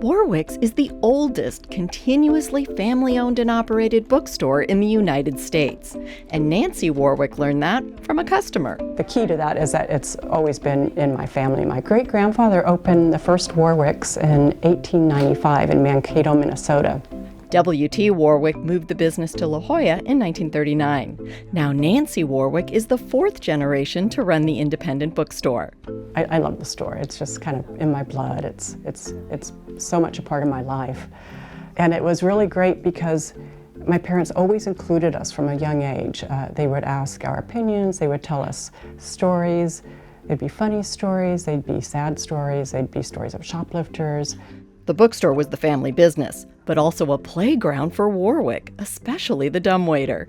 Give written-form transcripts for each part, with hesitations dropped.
Warwicks is the oldest continuously family-owned and operated bookstore in the United States. And Nancy Warwick learned that from a customer. The key to that is that it's always been in my family. My great-grandfather opened the first Warwicks in 1895 in Mankato, Minnesota. W.T. Warwick moved the business to La Jolla in 1939. Now Nancy Warwick is the fourth generation to run the independent bookstore. I love the store. It's just kind of in my blood. It's so much a part of my life. And it was really great because my parents always included us from a young age. They would ask our opinions, they would tell us stories. They'd be funny stories, they'd be sad stories, they'd be stories of shoplifters. The bookstore was the family business, but also a playground for Warwick, especially the dumbwaiter.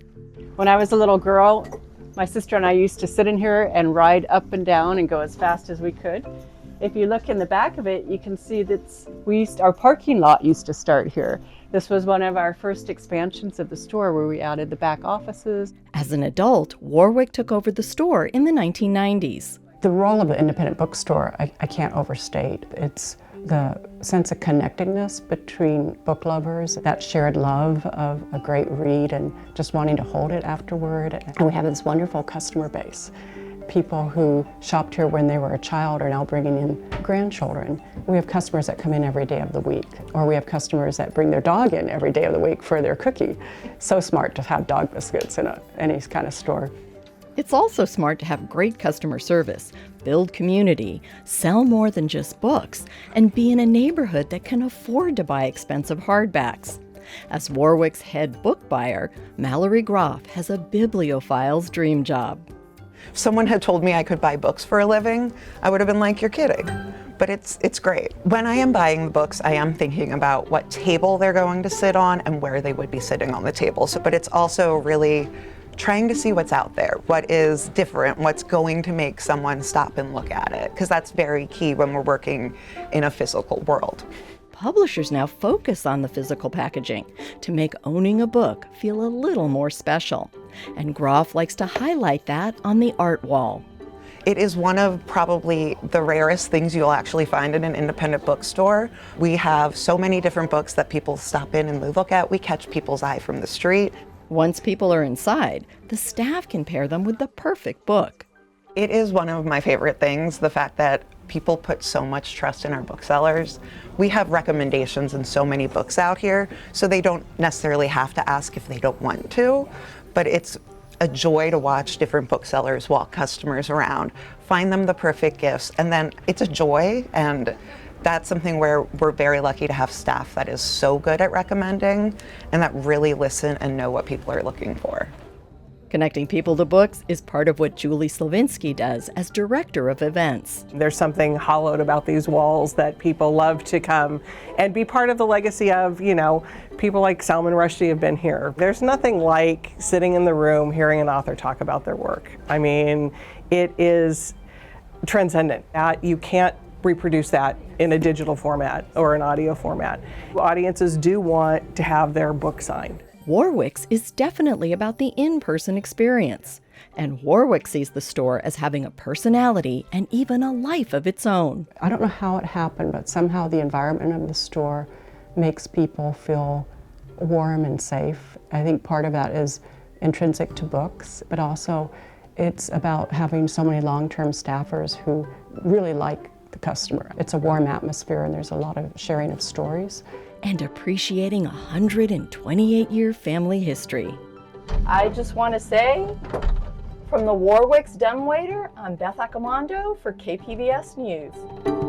When I was a little girl, my sister and I used to sit in here and ride up and down and go as fast as we could. If you look in the back of it, you can see that our parking lot used to start here. This was one of our first expansions of the store where we added the back offices. As an adult, Warwick took over the store in the 1990s. The role of the independent bookstore, I can't overstate. It's the sense of connectedness between book lovers, that shared love of a great read and just wanting to hold it afterward. And we have this wonderful customer base. People who shopped here when they were a child are now bringing in grandchildren. We have customers that come in every day of the week, or we have customers that bring their dog in every day of the week for their cookie. So smart to have dog biscuits in any kind of store. It's also smart to have great customer service, build community, sell more than just books, and be in a neighborhood that can afford to buy expensive hardbacks. As Warwick's head book buyer, Mallory Groff has a bibliophile's dream job. If someone had told me I could buy books for a living, I would have been like, you're kidding. But it's great. When I am buying the books, I am thinking about what table they're going to sit on and where they would be sitting on the table. But it's also really trying to see what's out there, what is different, what's going to make someone stop and look at it, because that's very key when we're working in a physical world. Publishers now focus on the physical packaging to make owning a book feel a little more special. And Groff likes to highlight that on the art wall. It is one of probably the rarest things you'll actually find in an independent bookstore. We have so many different books that people stop in and look at. We catch people's eye from the street. Once people are inside, the staff can pair them with the perfect book. It is one of my favorite things, the fact that people put so much trust in our booksellers. We have recommendations in so many books out here, so they don't necessarily have to ask if they don't want to, but it's a joy to watch different booksellers walk customers around, find them the perfect gifts, and then it's a joy, and that's something where we're very lucky to have staff that is so good at recommending and that really listen and know what people are looking for. Connecting people to books is part of what Julie Slavinsky does as director of events. There's something hollowed about these walls that people love to come and be part of the legacy of, people like Salman Rushdie have been here. There's nothing like sitting in the room hearing an author talk about their work. I mean, it is transcendent. You can't reproduce that in a digital format or an audio format. Audiences do want to have their book signed. Warwicks is definitely about the in-person experience, and Warwick sees the store as having a personality and even a life of its own. I don't know how it happened, but somehow the environment of the store makes people feel warm and safe. I think part of that is intrinsic to books, but also it's about having so many long-term staffers who really like the customer. It's a warm atmosphere and there's a lot of sharing of stories. And appreciating 128-year family history. I just want to say, from the Warwicks dumbwaiter, I'm Beth Accomando for KPBS News.